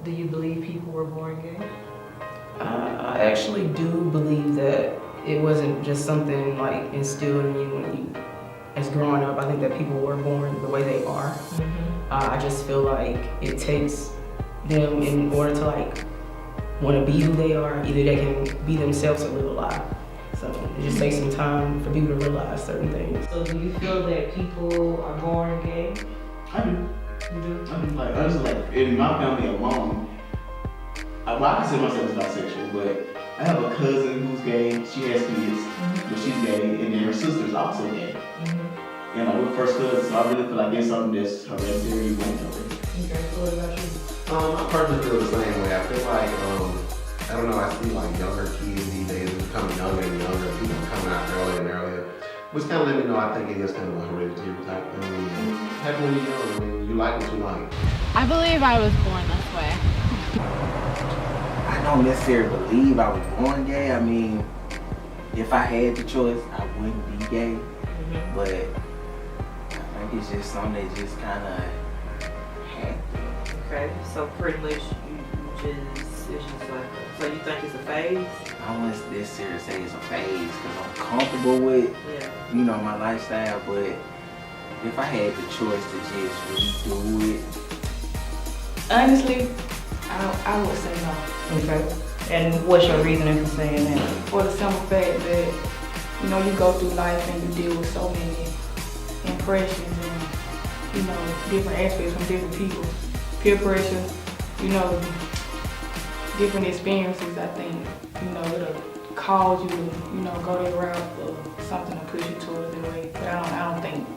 Do you believe people were born gay? I actually do believe that it wasn't just something like instilled in you when you, as growing up. I think that people were born the way they are. I just feel like it takes them in order to like want to be who they are. Either they can be themselves or live a lie. So it just takes some time for people to realize certain things. So do you feel that people are born gay? I do. You do? I mean, like, honestly, like, in my family alone, well, I consider myself as bisexual, but I have a cousin who's gay. She has kids, but she's gay, and then her sister's also gay. And like, we're first cousins, so I really feel like it's something that's hereditary. You won't know it. Okay, so what about you? I personally feel the same way. I feel like, I don't know, I see like younger kids these days becoming younger and younger, people coming out earlier and earlier. Which kind of let me know I think it is kind of a hereditary type thing. Happy when you're young, I mean, you like what you like. I believe I was born this way. I don't necessarily believe I was born gay. I mean, if I had the choice, I wouldn't be gay. But I think it's just something that just kind of happened. Okay, so pretty much it's just like, so you think it's a phase? I wouldn't necessarily say it's a phase because I'm comfortable with, you know, my lifestyle. But if I had the choice to just redo it, honestly, I would say no. Okay. And what's your reasoning for saying that? For the simple fact that, you know, you go through life and you deal with so many impressions and, you know, different aspects from different people. Peer pressure, you know, different experiences. I think, you know, it'll cause you to, you know, go that route for something to push you towards that way. But I don't think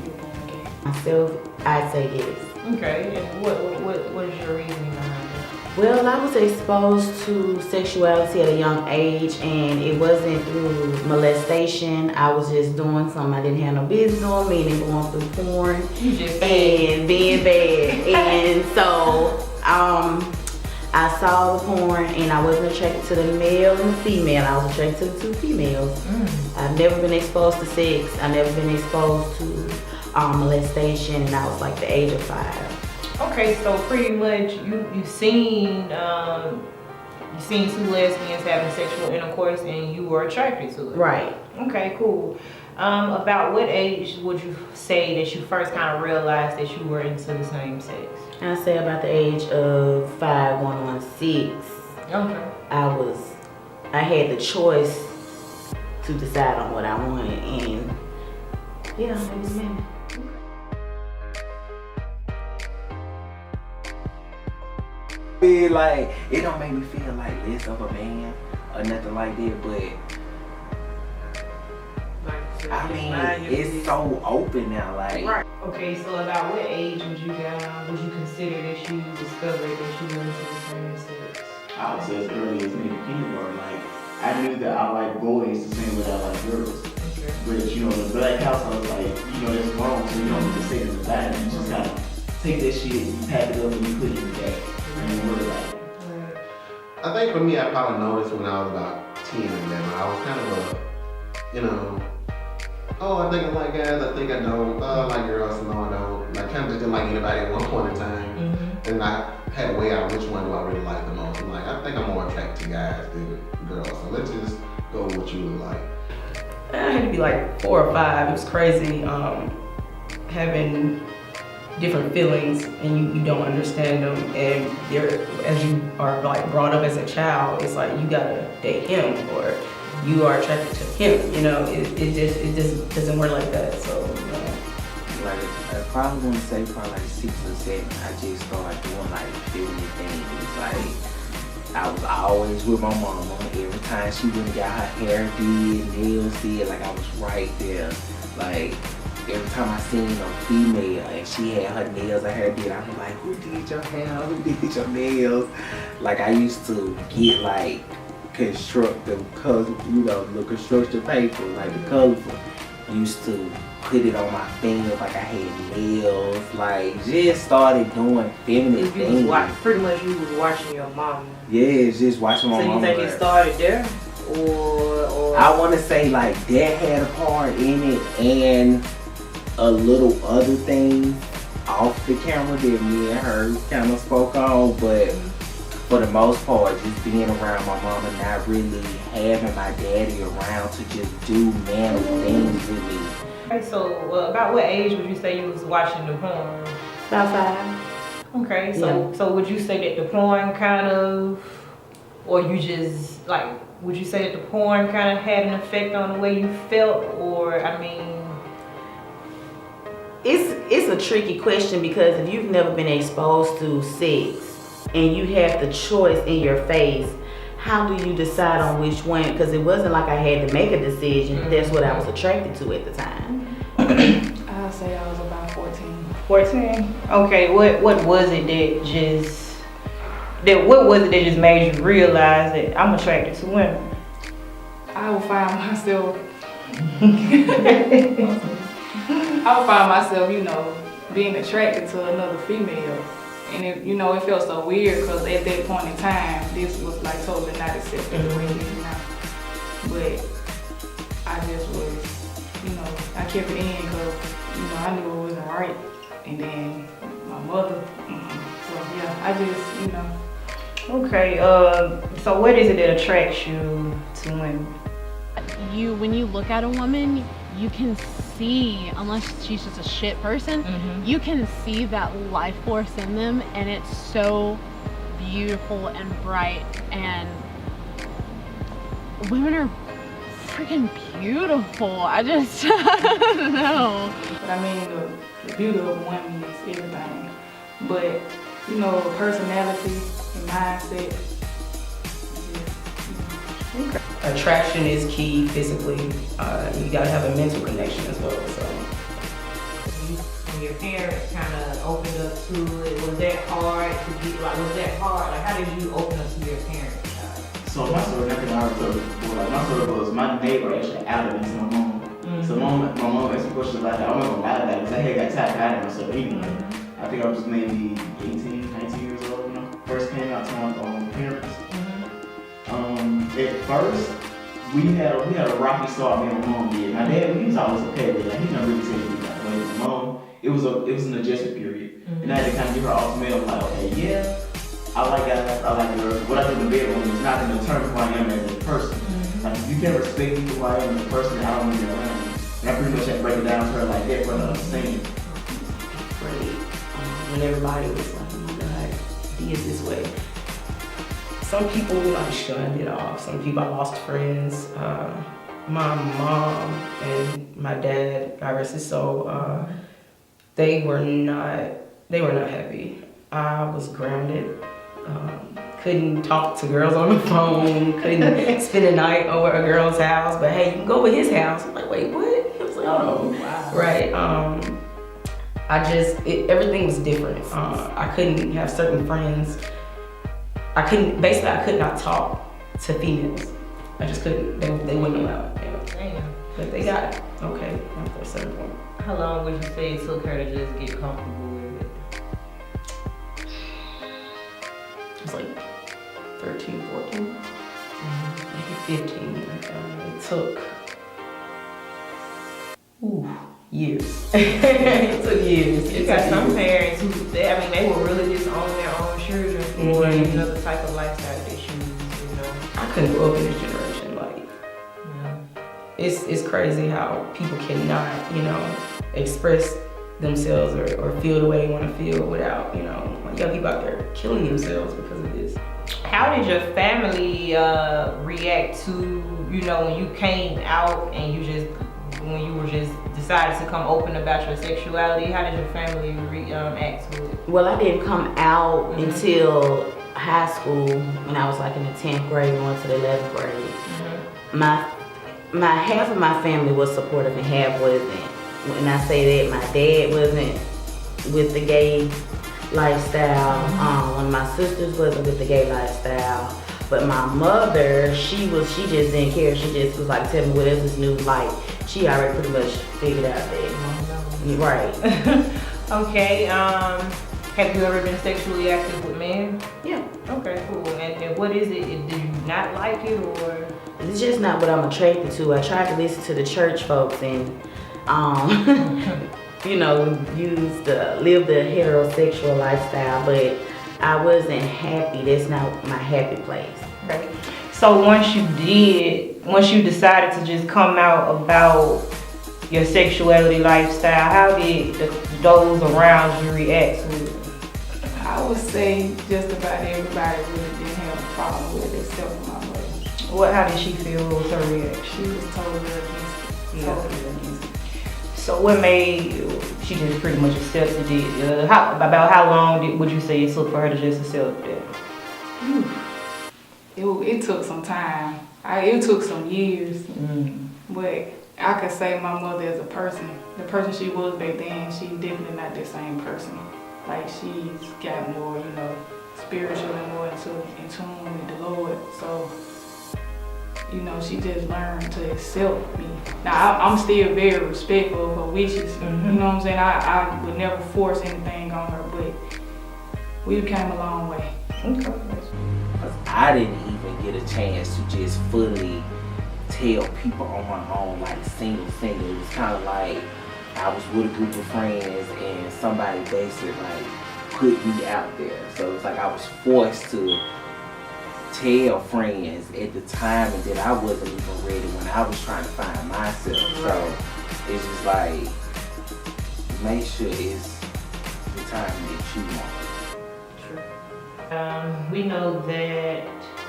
you're born gay. Myself, I'd say yes. Okay, and what is your reasoning behind that? Well, I was exposed to sexuality at a young age, and it wasn't through molestation. I was just doing something I didn't have no business doing, meaning going through porn and being bad. And so I saw the porn, and I wasn't attracted to the male and the female. I was attracted to the two females. I've never been exposed to sex. I've never been exposed to molestation, and I was like the age of 5. Okay, so pretty much you seen two lesbians having sexual intercourse and you were attracted to it. Right. Okay, cool. About what age would you say that you first kind of realized that you were into the same sex? I say about the age of 5, going on 6. Okay. I had the choice to decide on what I wanted, and yeah, it was me. Like, it don't make me feel like less of a man or nothing like that, but I mean, it's so open now, like. Right. Okay, so about what age would you consider that you discovered that you were into the same sex? I would say as early as maybe kindergarten. Like, I knew that I like boys the same way I like girls. Okay. But you know, the black house, I was like, you know, that's wrong, so you don't need to say it in the back. You just kind of take that shit, you pack it up, and you put it in the bag. And you worry about it. I think for me, I probably noticed when I was about 10 and 11, I was kind of a, you know, oh, I think I like guys, I think I don't, I like girls, no I don't. Like, kind of just didn't like anybody at one point in time. And I had to weigh out which one do I really like the most. I'm like, I think I'm more attracted to guys than girls. So let's just go with what you would like. I had to be like 4 or 5. It was crazy having different feelings and you don't understand them, and as you are like brought up as a child, it's like you gotta date him or you are attracted to him. You know, it just doesn't work like that. So you know. Like, I probably want to say probably like 6 or 7. I just started doing like feminine things. Like, I was always with my mama. Every time she went and got her hair did, nails did, like I was right there. Like, every time I seen a female and she had her nails or hair did, I was like, who did your hair? Who did your nails? Like, I used to get like constructive, you know, the construction paper, like the colorful. Used to put it on my fingers like I had nails. Like, just started doing feminine things. Pretty much you was watching your mom. Yeah, just watching my mama. So you think it started there? Or I want to say like that had a part in it, and a little other thing off the camera that me and her kind of spoke on, but for the most part, just being around my mom and not really having my daddy around to just do manly things with me. Okay, so about what age would you say you was watching the porn? About 5. Okay, so would you say that the porn kind of, or you just like, would you say that the porn kind of had an effect on the way you felt, or I mean? It's a tricky question because if you've never been exposed to sex and you have the choice in your face, how do you decide on which one? Because it wasn't like I had to make a decision. That's what I was attracted to at the time. I'll say I was about 14. 14? Okay, what was it that just made you realize that I'm attracted to women? I would find myself, you know, being attracted to another female. And it felt so weird because at that point in time, this was like totally not accepted the way it is now. But I just was, I kept it in because, I knew it wasn't right. And then my mother, so yeah, I just, Okay, so what is it that attracts you to women? When you look at a woman, you can see, unless she's just a shit person, you can see that life force in them, and it's so beautiful and bright, and women are freaking beautiful. I just, I don't know. But I mean, the beauty of women is everything. But, personality and mindset. Okay. Attraction is key physically. You gotta have a mental connection as well. So. When your parents kind of opened up to it, was that hard to get? Like, was that hard? Like, how did you open up to your parents? So my story, nothing I already told you before. Like my story was my neighbor actually outed me to my mom. So my mom asked me questions like that. I'm not gonna lie about it because I had got tired of hiding myself anyway. I think I was maybe 18, 19 years old when I first came out to my parents. At first, we had a rocky start. Me and my mom did. My dad, he was always okay with it. Like, he never really said anything. But with my mom, it was an adjustment period, and I had to kind of give her ultimatum like, okay, yeah, I like guys, I like girls. What I do in the bedroom is not going to determine who I am as a person. Like, if you can't respect me for who I am as a person, I don't want to be around you. And I pretty much had to break it down to her like that for her to understand. Right. When everybody was like, oh my God, he is this way. Some people like shunned it off. Some people, I lost friends. My mom and my dad, God rest his soul, they were not happy. I was grounded. Couldn't talk to girls on the phone. Couldn't spend a night over a girl's house. But hey, you can go over his house. I'm like, wait, what? He was like, oh, wow. Right. Everything was different. I couldn't have certain friends. I could not talk to females. I just couldn't, they wouldn't allow it. Damn. But they got it, okay, after a certain point. How long would you say it took her to just get comfortable with it? It was like 13, 14, maybe 15. It took, years. It took years. You got some parents who, they will really just own their own children for another type of lifestyle that they choose, I couldn't grow up in this generation. Like, it's crazy how people cannot, express themselves or feel the way they want to feel without, like, you got people out there killing themselves because of this. How did your family react to, when you came out and when you were just decided to come open about your sexuality? How did your family react to it? Well, I didn't come out until high school when I was like in the 10th grade going to the 11th grade. My half of my family was supportive and half wasn't. When I say that, my dad wasn't with the gay lifestyle. One of my sisters wasn't with the gay lifestyle. But my mother, she just didn't care. She just was like, tell me what is this new life. She already pretty much figured out that. You're right. Okay, have you ever been sexually active with men? Yeah. Okay, cool. And what is it? Do you not like it, or? It's just not what I'm attracted to. I tried to listen to the church folks and, live the heterosexual lifestyle, but I wasn't happy. That's not my happy place. Right. So once you decided to just come out about your sexuality lifestyle, how did those around you react to it? I would say just about everybody really didn't have a problem with it except for my mother. How did she feel? What was her reaction? She was totally against it. Yeah. Totally against it. So what made she just pretty much accepted it? About how long would you say it took for her to just accept it? It took some time. It took some years. But I could say my mother as a person, the person she was back then, she's definitely not the same person. Like she's got more, spiritual and more in tune with the Lord. So, she just learned to accept me. Now, I'm still very respectful of her wishes. You know what I'm saying? I would never force anything on her, but we've come a long way. Okay. I didn't even get a chance to just fully tell people on my own, like single. It was kind of like I was with a group of friends and somebody basically like put me out there. So it's like I was forced to tell friends at the time, and then I wasn't even ready when I was trying to find myself. So it's just like, make sure it's the time that you want. We know that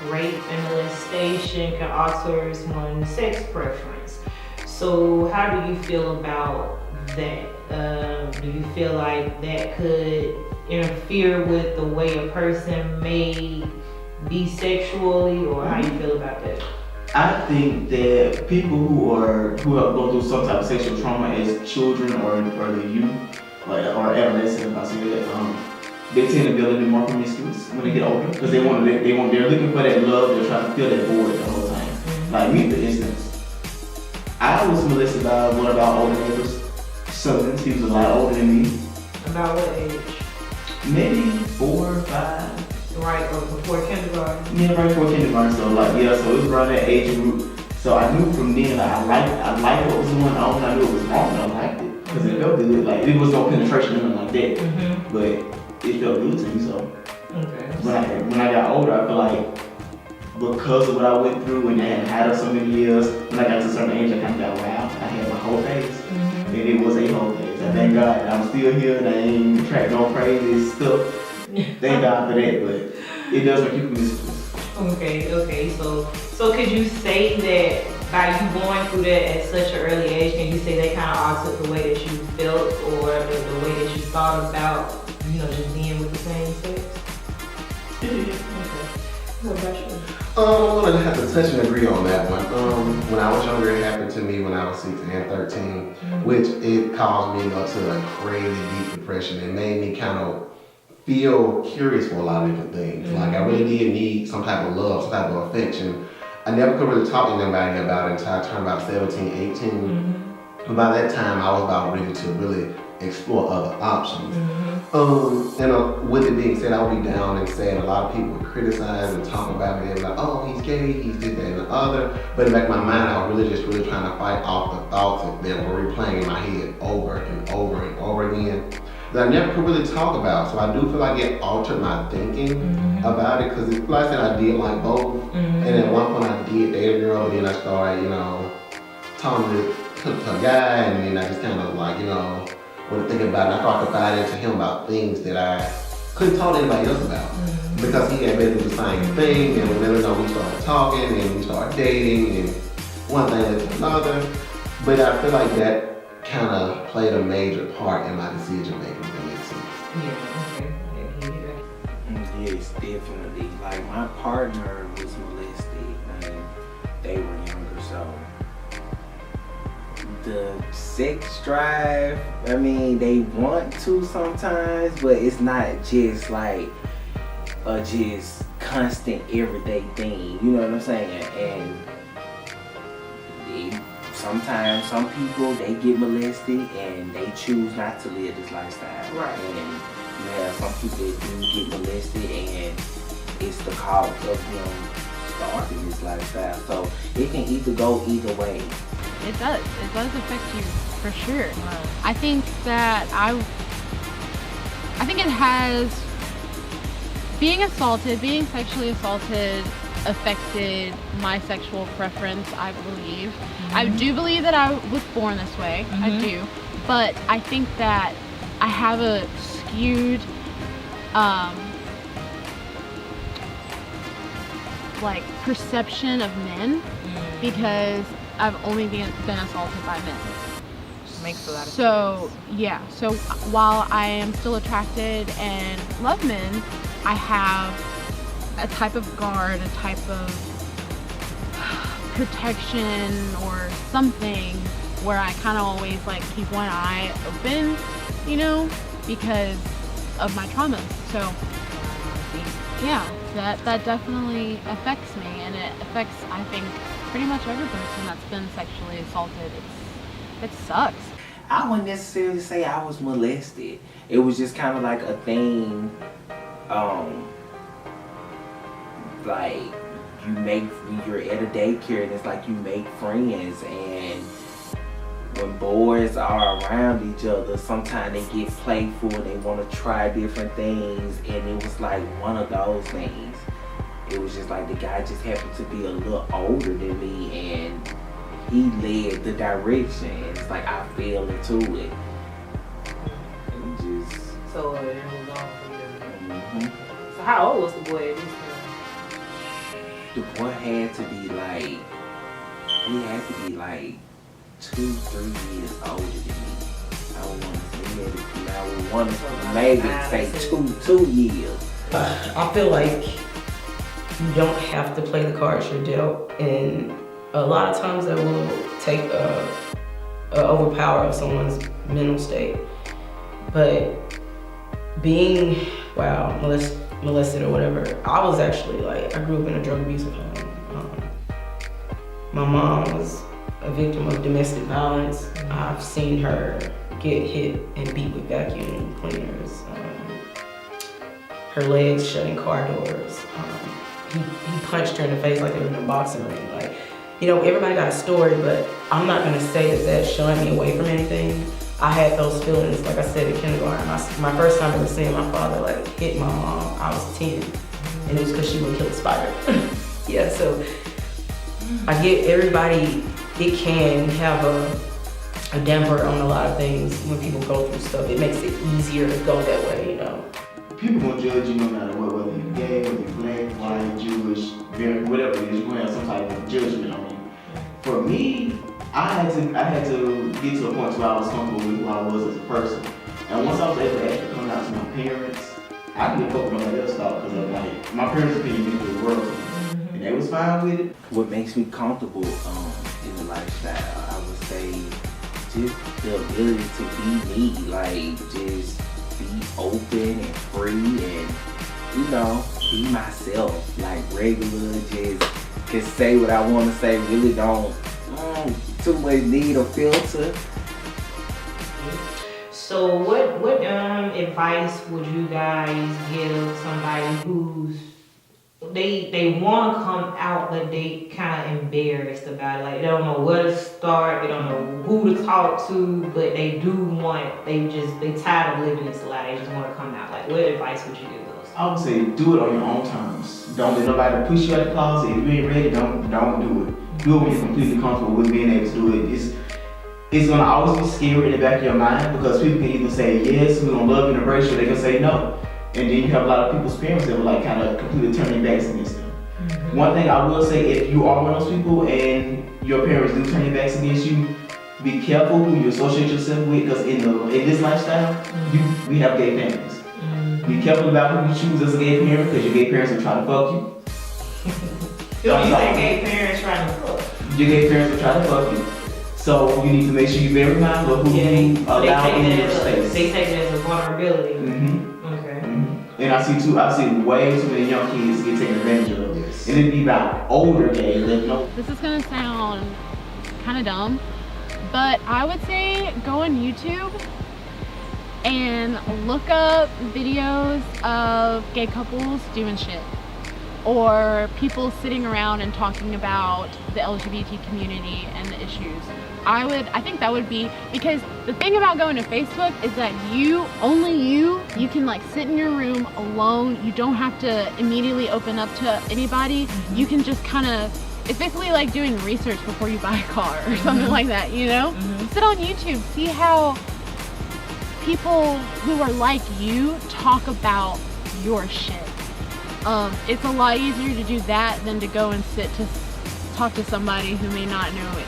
rape and molestation can alter one's sex preference. So how do you feel about that? Do you feel like that could interfere with the way a person may be sexually, or how you feel about that? I think that people who have gone through some type of sexual trauma as children or the youth, or adolescents, if I say that, they tend to be a little bit more promiscuous when they get older, because they're looking for that love. They're trying to fill that void the whole time. Like me, for instance, I was molested by one of our older neighbors' sons. He was a lot older than me. About what age? Maybe 4 or 5. Right, or before kindergarten? Yeah, right before kindergarten. So so it was around that age group. So I knew from then, like, I liked what was going on. I knew it was wrong, and I liked it because it felt good. Like, it was no penetration or nothing like that, but it felt good to me. So when I got older, I feel like because of what I went through and I had had it so many years, when I got to a certain age, I kind of got wow. I had my whole phase, and it was a whole phase. I thank God that I'm still here and I ain't attract no crazy stuff. Thank God for that, but it does make you promiscuous. Okay. So could you say that by you going through that at such an early age, can you say that kind of altered the way that you felt or the way that you thought about, just being with the same sex? Yeah. What about you? I'm gonna have to touch and agree on that one. When I was younger, it happened to me when I was 16 and 13, which it caused me to go to a crazy deep depression. It made me kind of feel curious for a lot of different things. Like I really did need some type of love, some type of affection. I never could really talk to anybody about it until I turned about 17, 18. And by that time, I was about ready to really explore other options. With it being said, I would be down and sad. A lot of people would criticize and talk about me. They were like, oh, he's gay, he's this, that, and the other. But in the back of my mind, I was really trying to fight off the thoughts that were replaying in my head over and over and over again that I never could really talk about. So I do feel like it altered my thinking about it, because like I said, I did like both. And at one point I did date a girl, and then I started, talking to a guy, and then I just kind of like, when I think about it, I started confiding into him about things that I couldn't talk to anybody else about. Because he had been through the same thing, and whenever we started talking, and we started dating, and one thing led to another. But I feel like that kind of played a major part in my decision making, if that makes sense. Yes, definitely. Like my partner was molested and they were younger, so the sex drive, I mean, they want to sometimes, but it's not just like a just constant everyday thing, you know what I'm saying? And sometimes some people, they get molested and they choose not to live this lifestyle. Right. And you have some people that do get molested and it's the cause of them starting this lifestyle. So it can either go either way. It does affect you for sure. I think that I think it has being sexually assaulted affected my sexual preference, I believe. I do believe that I was born this way. I do. But I think that I have a skewed like perception of men because I've only been assaulted by men. Makes a lot of sense. So yeah, so while I am still attracted and love men, I have a type of guard, a type of protection or something where I kind of always like keep one eye open, you know, because of my traumas. So yeah, that definitely affects me, and it affects, I think, pretty much every person that's been sexually assaulted. It sucks. I wouldn't necessarily say I was molested. It was just kind of like a thing, like you make, when you're at a daycare and it's like you make friends, and when boys are around each other, sometimes they get playful, they want to try different things, and it was like one of those things. It was just like the guy just happened to be a little older than me, and he led the direction, and it's like I fell into it. And just... So it was on for you. Mm-hmm. So how old was the boy at this time? The boy had to be like, he had to be like 2-3 years older than me. I would want to say that. I would want to maybe say 2 years. I feel like you don't have to play the cards you're dealt, and a lot of times that will take a overpower of someone's mental state. But being, molested or whatever, I was actually like, I grew up in a drug abusive home. My mom was a victim of domestic violence. I've seen her get hit and beat with vacuum cleaners. Her legs shutting car doors. He punched her in the face like they were in a boxing ring. Like, you know, everybody got a story, but I'm not gonna say that that shunned me away from anything. I had those feelings, like I said, in kindergarten. My first time ever seeing my father like hit my mom, I was 10, and it was because she would kill a spider. Yeah, so I get everybody, it can have a damper on a lot of things when people go through stuff. It makes it easier to go that way, you know. People gonna judge you no matter what, whether you're gay, whether you're black, white, Jewish, whatever it is, you're gonna have some type of judgment on you. For me, I had to get to a point where I was comfortable with who I was as a person. And once I was able to actually come out to my parents, I didn't give a fuck what nobody else thought, because like my parents' opinion meant the world to me. And they was fine with it. What makes me comfortable in the lifestyle, I would say, just the ability to be me, like just be open and free, and you know, be myself, like regular, just can say what I want to say, really don't too much need a filter. So what advice would you guys give somebody who's they want to come out, but they kind of embarrassed about it? Like they don't know where to start, they don't know who to talk to, but they tired of living this lie. They just want to come out. Like, what advice would you give those? I would say do it on your own terms. Don't let nobody push you out the closet. If you ain't ready, don't do it. Do it when you're completely comfortable with being able to do it. It's gonna always be scary in the back of your mind, because people can either say yes, we're gonna love you and embrace you, or they can say no. And then you have a lot of people's parents that will like kind of completely turn their backs against them. Mm-hmm. One thing I will say, if you are one of those people and your parents do turn their backs against you, be careful who you associate yourself with, because in this lifestyle, we have gay parents. Mm-hmm. Be careful about who you choose as a gay parent, because your gay parents will try to fuck you. You say gay parents trying to fuck? Your gay parents will try to fuck you. So you need to make sure you're very mindful of who you allow in your space. They take it as a vulnerability. Mm-hmm. Okay. Mm-hmm. And I see way too many young kids get taken advantage of. Yes. And it'd be about older gays that know. This is gonna sound kind of dumb, but I would say go on YouTube and look up videos of gay couples doing shit. or people sitting around and talking about the LGBT community and the issues. I think that would be, because the thing about going to Facebook is that you can like sit in your room alone. You don't have to immediately open up to anybody. You can just kind of, it's basically like doing research before you buy a car or something like that, you know? Sit on YouTube, see how people who are like you talk about your shit. It's a lot easier to do that than to go and sit to talk to somebody who may not know it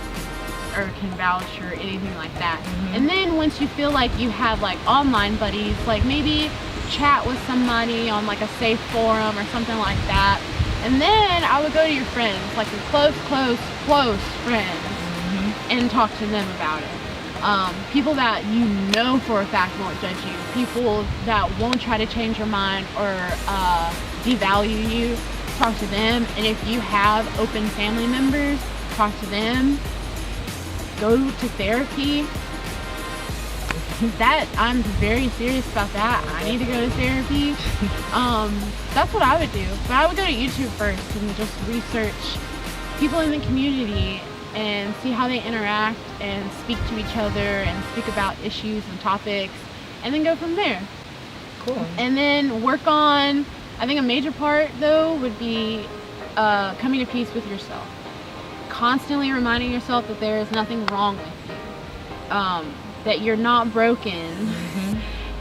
or can vouch or anything like that. And then once you feel like you have like online buddies, like maybe chat with somebody on like a safe forum or something like that. And then I would go to your friends, like your close friends, and talk to them about it. People that you know for a fact won't judge you. People that won't try to change your mind or devalue you, talk to them. And if you have open family members, talk to them. Go to therapy. That, I'm very serious about that. I need to go to therapy. That's what I would do. But I would go to YouTube first and just research people in the community and see how they interact and speak to each other and speak about issues and topics, and then go from there. Cool. And then work on, I think a major part though would be coming to peace with yourself. Constantly reminding yourself that there is nothing wrong with you, that you're not broken,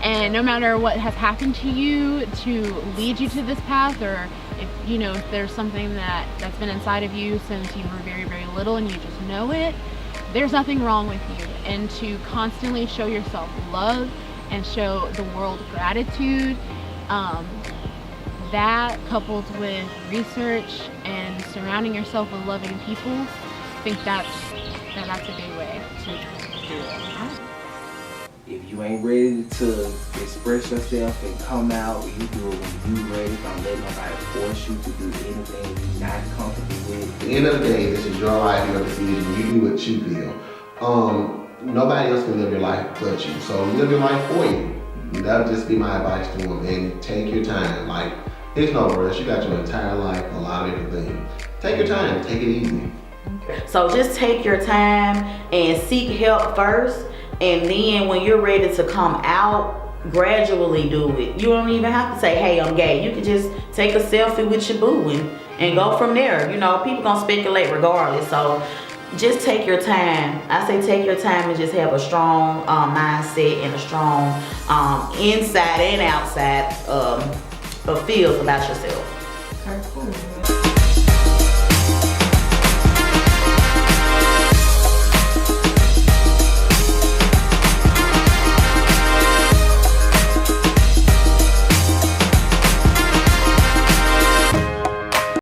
and no matter what has happened to you to lead you to this path, or if there's something that's been inside of you since you were very, very little and you just know it, there's nothing wrong with you. And to constantly show yourself love and show the world gratitude, that coupled with research and surrounding yourself with loving people, I think that's a good way to do it. If you ain't ready to express yourself and come out, you do it when you ready. Don't let nobody force you to do anything you're not comfortable with. At the end of the day, this is your life, your decision. You do what you feel. Nobody else can live your life but you. So live your life for you. That would just be my advice to them. And take your time. Like, there's no rush. You got your entire life, a lot of everything. Take your time. Take it easy. So just take your time and seek help first. And then when you're ready to come out, gradually do it. You don't even have to say, hey, I'm gay. You can just take a selfie with your boo and go from there. People gonna speculate regardless. So just take your time. I say take your time and just have a strong mindset and a strong inside and outside feels about yourself. Okay, cool.